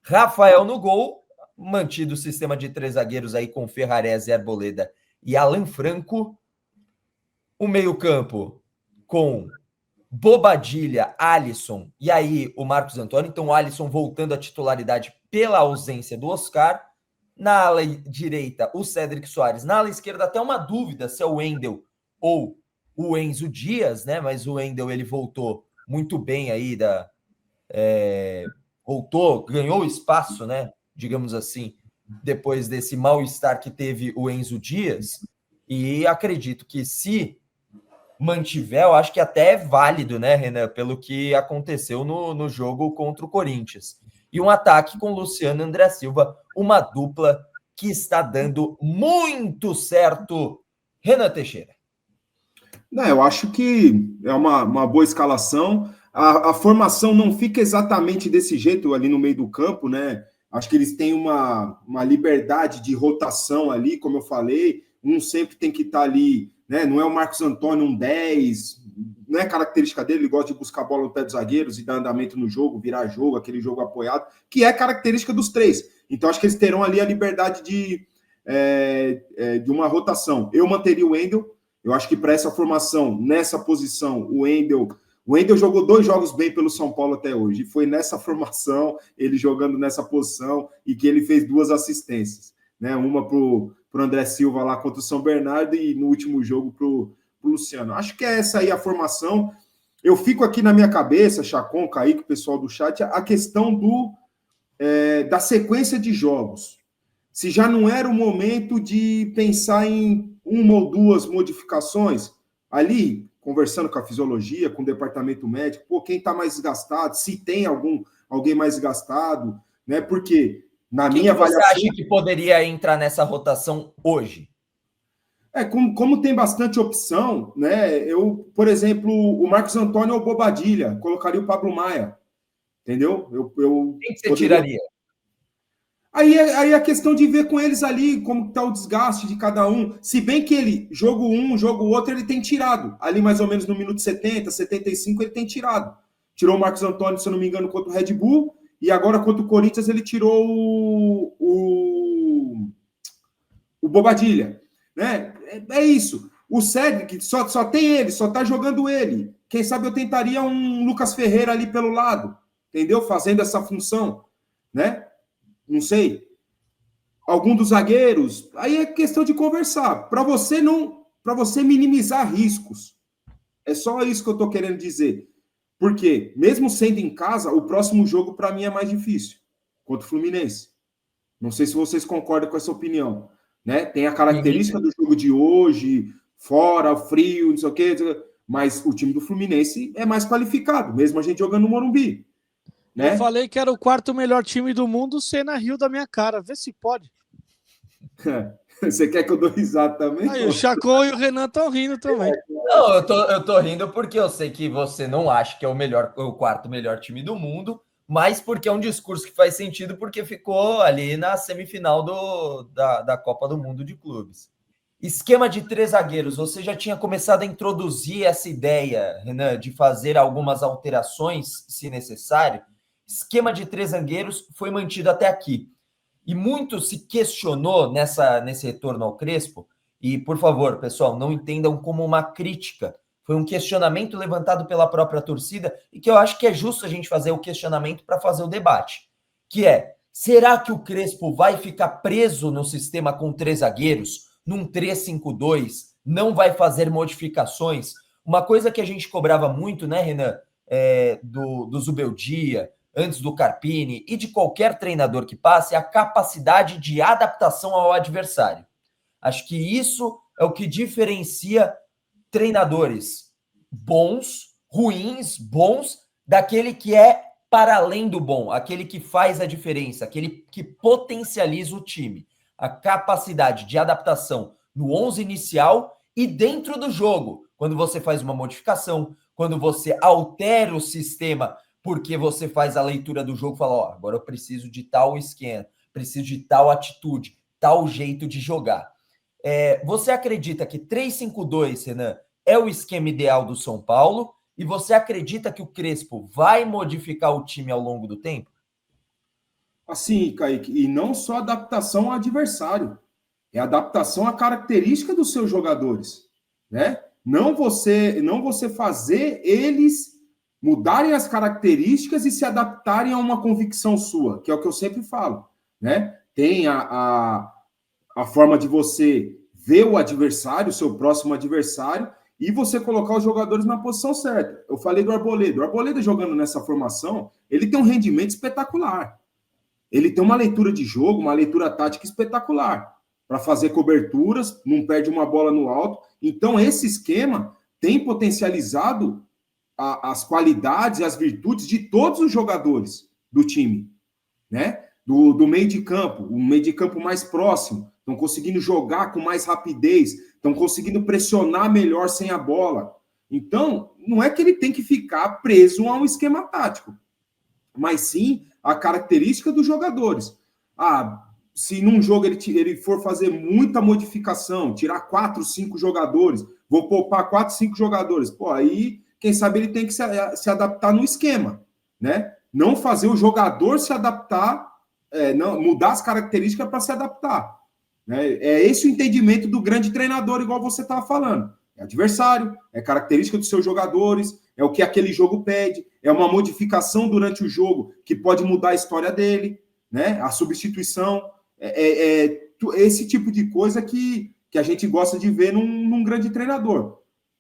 Rafael no gol, mantido o sistema de 3 zagueiros aí com Ferrarese, Arboleda e Alan Franco. O meio-campo com Bobadilha, Alisson e aí o Marcos Antônio. Então o Alisson voltando à titularidade pela ausência do Oscar. Na ala direita, o Cédric Soares. Na ala esquerda, até uma dúvida se é o Wendel ou o Enzo Dias, né? Mas o Wendel, ele voltou muito bem aí voltou, ganhou espaço, né? Digamos assim, depois desse mal-estar que teve o Enzo Dias. E acredito que se mantiver, eu acho que até é válido, né, Renan, pelo que aconteceu no jogo contra o Corinthians. E um ataque com Luciano e André Silva, uma dupla que está dando muito certo. Renan Teixeira. Não, eu acho que é uma boa escalação. A formação não fica exatamente desse jeito ali no meio do campo, né? Acho que eles têm uma liberdade de rotação ali, como eu falei. Um sempre tem que estar ali, né? Não é o Marcos Antônio um 10, não é característica dele, ele gosta de buscar a bola no pé dos zagueiros e dar andamento no jogo, virar jogo, aquele jogo apoiado, que é característica dos três. Então acho que eles terão ali a liberdade de uma rotação. Eu manteria o Wendel. Eu acho que para essa formação, nessa posição, o Wendel jogou 2 jogos bem pelo São Paulo até hoje. E foi nessa formação, ele jogando nessa posição, e que ele fez 2 assistências. Né? Uma para o André Silva lá contra o São Bernardo e no último jogo para o Luciano. Acho que é essa aí a formação. Eu fico aqui na minha cabeça, Chacon, Kaique, pessoal do chat, a questão da sequência de jogos. Se já não era o momento de pensar em 1 ou 2 modificações, ali, conversando com a fisiologia, com o departamento médico, quem está mais desgastado, se tem alguém mais desgastado, né? Porque na minha avaliação... Você acha que poderia entrar nessa rotação hoje? Como tem bastante opção, né? Eu, por exemplo, o Marcos Antônio ou Bobadilha, colocaria o Pablo Maia, entendeu? Quem que você tiraria? Aí é a questão de ver com eles ali como está o desgaste de cada um. Se bem que ele, jogo um, jogo outro, ele tem tirado. Ali mais ou menos no minuto 70, 75, ele tem tirado. Tirou o Marcos Antônio, se eu não me engano, contra o Red Bull. E agora contra o Corinthians ele tirou o Bobadilha. Né? É isso. O Cédric só tem ele, só está jogando ele. Quem sabe eu tentaria um Lucas Ferreira ali pelo lado. Entendeu? Fazendo essa função. Né? Não sei, algum dos zagueiros, aí é questão de conversar, para você minimizar riscos. É só isso que eu estou querendo dizer. Porque, mesmo sendo em casa, o próximo jogo para mim é mais difícil, contra o Fluminense. Não sei se vocês concordam com essa opinião. Né? Tem a característica do jogo de hoje, fora, frio, não sei o quê, mas o time do Fluminense é mais qualificado, mesmo a gente jogando no Morumbi. Né? Eu falei que era o 4º melhor time do mundo, o Senna riu da minha cara. Vê se pode. Você quer que eu dou risada também? Aí, o Chacon e o Renan estão rindo também. Não, eu tô rindo porque eu sei que você não acha que é o 4º melhor time do mundo, mas porque é um discurso que faz sentido porque ficou ali na semifinal da Copa do Mundo de Clubes. Esquema de 3 zagueiros, você já tinha começado a introduzir essa ideia, Renan, de fazer algumas alterações, se necessário. Esquema de 3 zagueiros foi mantido até aqui. E muito se questionou nesse retorno ao Crespo, e, por favor, pessoal, não entendam como uma crítica. Foi um questionamento levantado pela própria torcida e que eu acho que é justo a gente fazer o questionamento para fazer o debate, que é, será que o Crespo vai ficar preso no sistema com 3 zagueiros, num 3-5-2, não vai fazer modificações? Uma coisa que a gente cobrava muito, né, Renan, do Zubeldia, antes do Carpini e de qualquer treinador que passe, a capacidade de adaptação ao adversário. Acho que isso é o que diferencia treinadores bons, ruins, bons, daquele que é para além do bom, aquele que faz a diferença, aquele que potencializa o time. A capacidade de adaptação no 11 inicial e dentro do jogo, quando você faz uma modificação, quando você altera o sistema porque você faz a leitura do jogo e fala, ó, agora eu preciso de tal esquema, preciso de tal atitude, tal jeito de jogar. Você acredita que 3-5-2, Renan, é o esquema ideal do São Paulo? E você acredita que o Crespo vai modificar o time ao longo do tempo? Assim, Kaique, e não só adaptação ao adversário, é adaptação à característica dos seus jogadores, né? Não você fazer eles mudarem as características e se adaptarem a uma convicção sua, que é o que eu sempre falo, né? Tem a forma de você ver o adversário, o seu próximo adversário, e você colocar os jogadores na posição certa. Eu falei do Arboleda. O Arboleda jogando nessa formação, ele tem um rendimento espetacular. Ele tem uma leitura de jogo, uma leitura tática espetacular para fazer coberturas, não perde uma bola no alto. Então, esse esquema tem potencializado as qualidades e as virtudes de todos os jogadores do time, né? Do meio de campo, o meio de campo mais próximo, estão conseguindo jogar com mais rapidez, estão conseguindo pressionar melhor sem a bola. Então, não é que ele tem que ficar preso a um esquema tático, mas sim a característica dos jogadores. Se num jogo ele for fazer muita modificação, tirar 4, 5 jogadores, vou poupar 4, 5 jogadores, pô, aí quem sabe ele tem que se adaptar no esquema, né? Não fazer o jogador se adaptar, não, mudar as características para se adaptar. Né? É esse o entendimento do grande treinador, igual você estava falando. É adversário, é característica dos seus jogadores, é o que aquele jogo pede, é uma modificação durante o jogo que pode mudar a história dele, né? A substituição, esse tipo de coisa que a gente gosta de ver num grande treinador.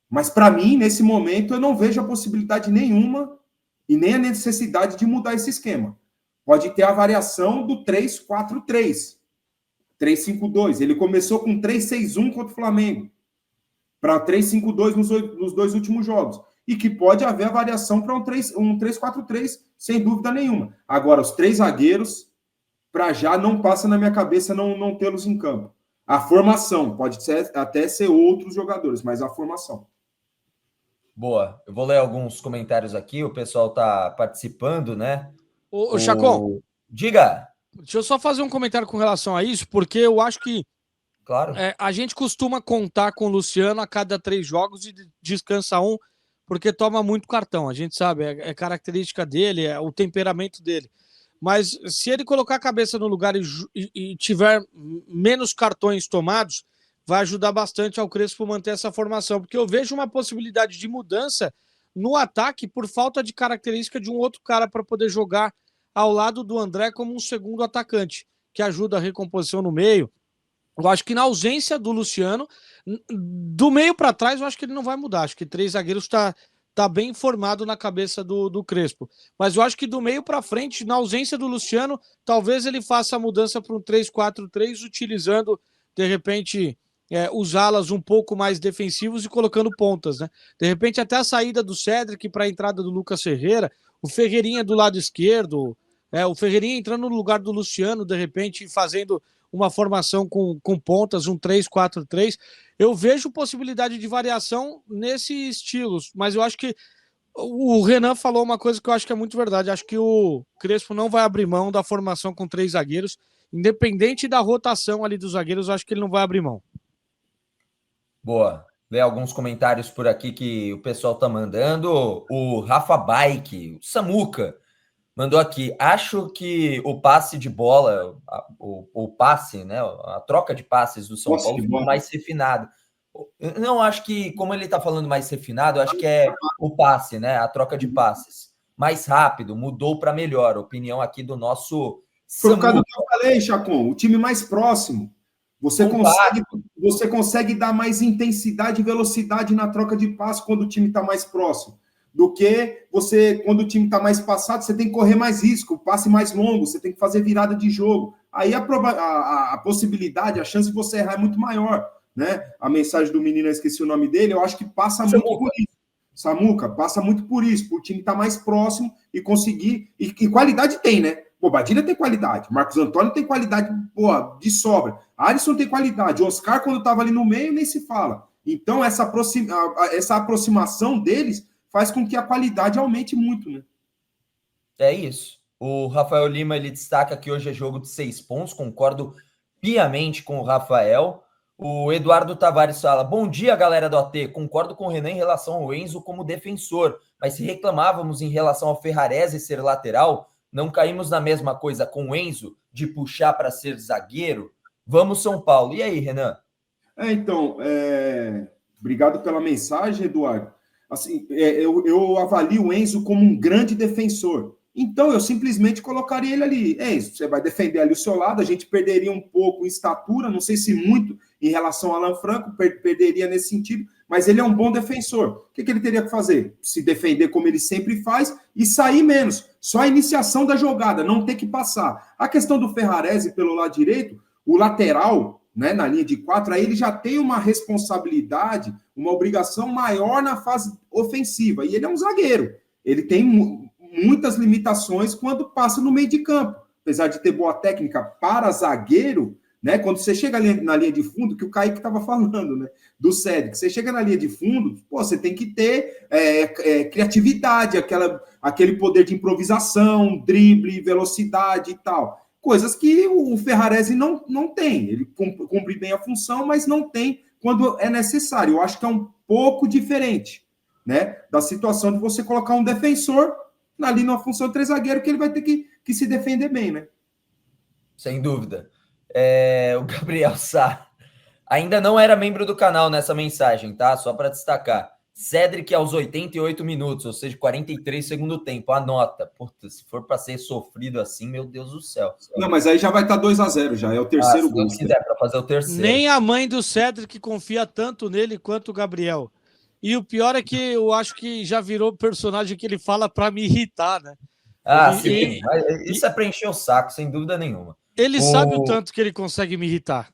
Mas, para mim, nesse momento, eu não vejo a possibilidade nenhuma e nem a necessidade de mudar esse esquema. Pode ter a variação do 3-4-3, 3-5-2. Ele começou com 3-6-1 contra o Flamengo, para 3-5-2 nos 2 últimos jogos. E que pode haver a variação para um 3-4-3, sem dúvida nenhuma. Agora, os 3 zagueiros, para já, não passa na minha cabeça não tê-los em campo. A formação, pode até ser outros jogadores, mas a formação. Boa. Eu vou ler alguns comentários aqui, o pessoal está participando, né? Ô, Chacon, diga. Deixa eu só fazer um comentário com relação a isso, porque eu acho que claro. A gente costuma contar com o Luciano a cada 3 jogos e descansa um, porque toma muito cartão. A gente sabe, é característica dele, é o temperamento dele. Mas se ele colocar a cabeça no lugar e tiver menos cartões tomados, vai ajudar bastante ao Crespo manter essa formação, porque eu vejo uma possibilidade de mudança no ataque por falta de característica de um outro cara para poder jogar ao lado do André como um segundo atacante, que ajuda a recomposição no meio. Eu acho que na ausência do Luciano, do meio para trás, eu acho que ele não vai mudar. Acho que 3 zagueiros tá bem formado na cabeça do Crespo. Mas eu acho que do meio para frente, na ausência do Luciano, talvez ele faça a mudança para um 3-4-3, utilizando, de repente, os alas um pouco mais defensivos e colocando pontas, né? De repente, até a saída do Cédric para a entrada do Lucas Ferreira, o Ferreirinha do lado esquerdo, o Ferreirinha entrando no lugar do Luciano, de repente, fazendo uma formação com pontas, um 3-4-3. Eu vejo possibilidade de variação nesse estilo, mas eu acho que o Renan falou uma coisa que eu acho que é muito verdade. Acho que o Crespo não vai abrir mão da formação com 3 zagueiros, independente da rotação ali dos zagueiros, eu acho que ele não vai abrir mão. Boa. Vê alguns comentários por aqui que o pessoal tá mandando. O Rafa Bike, o Samuca, mandou aqui. Acho que o passe de bola, o passe, né? A troca de passes do São Paulo ficou mais refinado. Eu não acho que, como ele tá falando mais refinado, eu acho que é o passe, né? A troca de passes. Mais rápido, mudou para melhor. Opinião aqui do nosso Samuca. Por causa do que eu falei, Chacon, o time mais próximo. Você consegue dar mais intensidade e velocidade na troca de passe quando o time está mais próximo. Do que quando o time está mais passado, você tem que correr mais risco, passe mais longo, você tem que fazer virada de jogo. Aí a possibilidade, a chance de você errar é muito maior. Né? A mensagem do menino, eu esqueci o nome dele, eu acho que passa muito por isso. Samuca, passa muito por isso, por o time estar mais próximo e conseguir. E qualidade tem, né? Pô, Badilha tem qualidade, Marcos Antônio tem qualidade, pô, de sobra. Alisson tem qualidade, Oscar, quando estava ali no meio, nem se fala. Então, essa aproximação deles faz com que a qualidade aumente muito, né? É isso. O Rafael Lima, ele destaca que hoje é jogo de 6 pontos, concordo piamente com o Rafael. O Eduardo Tavares fala, bom dia, galera do AT, concordo com o Renan em relação ao Enzo como defensor, mas se reclamávamos em relação ao Ferrarese ser lateral, Não caímos na mesma coisa com o Enzo, de puxar para ser zagueiro? Vamos, São Paulo. E aí, Renan? Então, obrigado pela mensagem, Eduardo. Assim, eu avalio o Enzo como um grande defensor. Então, eu simplesmente colocaria ele ali. Enzo, você vai defender ali o seu lado, a gente perderia um pouco em estatura, não sei se muito em relação ao Alan Franco, perderia nesse sentido, mas ele é um bom defensor. O que ele teria que fazer? Se defender como ele sempre faz e sair menos. Só a iniciação da jogada, não ter que passar. A questão do Ferrarese pelo lado direito, o lateral, né, na linha de 4, aí ele já tem uma responsabilidade, uma obrigação maior na fase ofensiva. E ele é um zagueiro. Ele tem muitas limitações quando passa no meio de campo. Apesar de ter boa técnica para zagueiro, né, quando você chega na linha de fundo, que o Kaique estava falando, né, do Cédric, você chega na linha de fundo, você tem que ter criatividade, aquele poder de improvisação, drible, velocidade e tal. Coisas que o Ferrarese não tem. Ele cumpre bem a função, mas não tem quando é necessário. Eu acho que é um pouco diferente, né, da situação de você colocar um defensor ali numa função de 3 zagueiros, que ele vai ter que se defender bem, né? Sem dúvida. O Gabriel Sá ainda não era membro do canal nessa mensagem, tá? Só para destacar. Cédric aos 88 minutos, ou seja, 43 segundo tempo. Anota. Puta, se for para ser sofrido assim, meu Deus do céu. Não, mas aí já vai estar 2-0 já. É o terceiro gol. Se quiser, para fazer o terceiro. Nem a mãe do Cédric confia tanto nele quanto o Gabriel. E o pior é que eu acho que já virou personagem que ele fala para me irritar, né? Sim. Isso é para encher o saco, sem dúvida nenhuma. Ele sabe o tanto que ele consegue me irritar.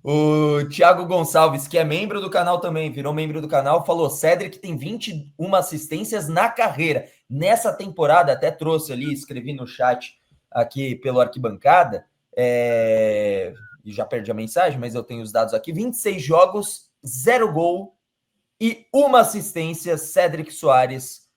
O Thiago Gonçalves, que é membro do canal também, virou membro do canal, falou: Cédric tem 21 assistências na carreira. Nessa temporada, até trouxe ali, escrevi no chat aqui pelo Arquibancada, e já perdi a mensagem, mas eu tenho os dados aqui: 26 jogos, 0 gol e 1 assistência. Cédric Soares,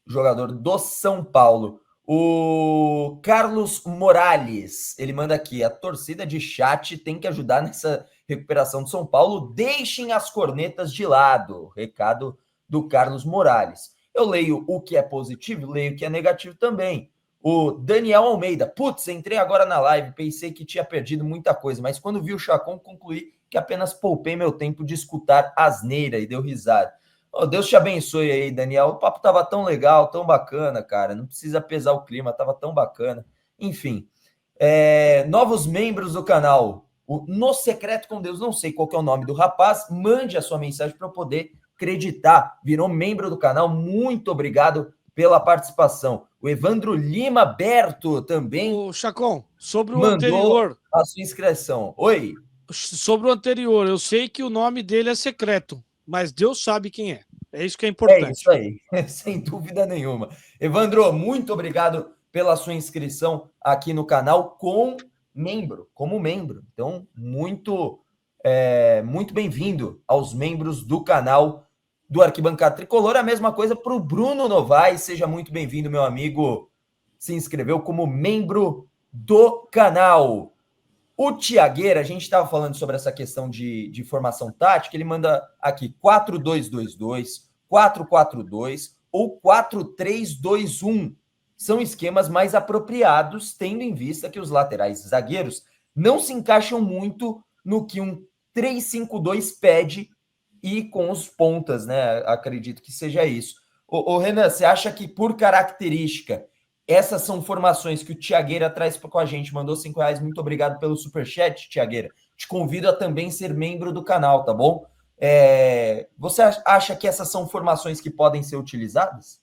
jogador do São Paulo. O Carlos Morales, ele manda aqui: a torcida de chat tem que ajudar nessa recuperação do São Paulo, deixem as cornetas de lado. Recado do Carlos Morales. Eu leio o que é positivo, leio o que é negativo também. O Daniel Almeida: putz, entrei agora na live, pensei que tinha perdido muita coisa, mas quando vi o Chacon, concluí que apenas poupei meu tempo de escutar asneira, e deu risada. Oh, Deus te abençoe aí, Daniel. O papo tava tão legal, tão bacana, cara. Não precisa pesar o clima, tava tão bacana. Enfim, novos membros do canal. O No Secreto com Deus, não sei qual que é o nome do rapaz. Mande a sua mensagem para eu poder acreditar. Virou membro do canal. Muito obrigado pela participação. O Evandro Lima Berto também. O Chacon, sobre o anterior. A sua inscrição. Oi. Sobre o anterior, eu sei que o nome dele é secreto, mas Deus sabe quem é. É isso que é importante. É isso aí, sem dúvida nenhuma. Evandro, muito obrigado pela sua inscrição aqui no canal como membro. Então, muito bem-vindo aos membros do canal do Arquibancada Tricolor. A mesma coisa para o Bruno Novaes. Seja muito bem-vindo, meu amigo. Se inscreveu como membro do canal. O Thiagueira, a gente estava falando sobre essa questão de formação tática, ele manda aqui 4-2-2-2, 4-4-2 ou 4-3-2-1. São esquemas mais apropriados, tendo em vista que os laterais zagueiros não se encaixam muito no que um 3-5-2 pede e com os pontas, né? Acredito que seja isso. Ô Renan, você acha que por característica essas são formações que o Thiagueira traz com a gente? Mandou R$5. Muito obrigado pelo superchat, Thiagueira. Te convido a também ser membro do canal, tá bom? Você acha que essas são formações que podem ser utilizadas?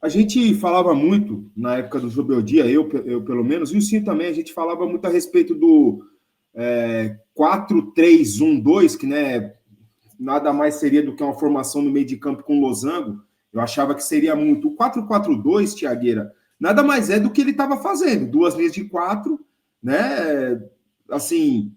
A gente falava muito, na época do Jobeldia, eu pelo menos, e o Sim também, a gente falava muito a respeito do 4-3-1-2, que, né, nada mais seria do que uma formação no meio de campo com losango. Eu achava que seria muito. O 4-4-2, Thiagueira, nada mais é do que ele estava fazendo. 2 linhas de 4, né? Assim,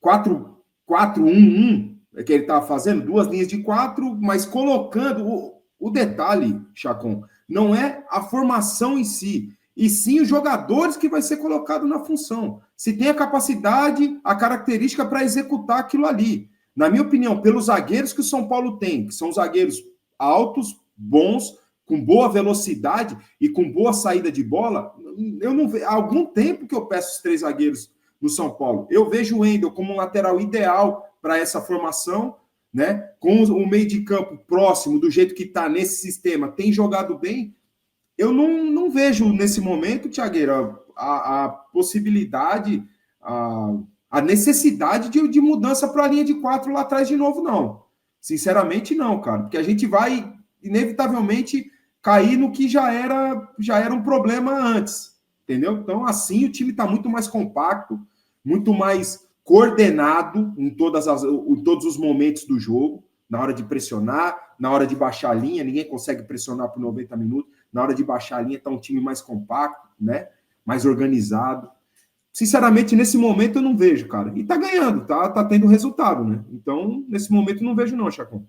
4-1-1 é que ele estava fazendo, 2 linhas de 4, mas colocando o detalhe, Chacon, não é a formação em si, e sim os jogadores que vai ser colocado na função. Se tem a capacidade, a característica para executar aquilo ali. Na minha opinião, pelos zagueiros que o São Paulo tem, que são zagueiros altos, bons, com boa velocidade e com boa saída de bola, eu não vejo. Há algum tempo que eu peço os 3 zagueiros no São Paulo. Eu vejo o Wendel como um lateral ideal para essa formação, né? Com o meio de campo próximo, do jeito que está nesse sistema, tem jogado bem. Eu não vejo nesse momento, Thiagueira, a possibilidade, a necessidade de mudança para a linha de 4 lá atrás de novo, não. Sinceramente, não, cara. Porque a gente vai, inevitavelmente, cair no que já era um problema antes. Entendeu? Então, assim, o time está muito mais compacto, muito mais coordenado em todos os momentos do jogo, na hora de pressionar, na hora de baixar a linha, ninguém consegue pressionar por 90 minutos, na hora de baixar a linha está um time mais compacto, né? Mais organizado. Sinceramente, nesse momento eu não vejo, cara. E tá ganhando, tá tendo resultado, né? Então, nesse momento eu não vejo não, Chacon.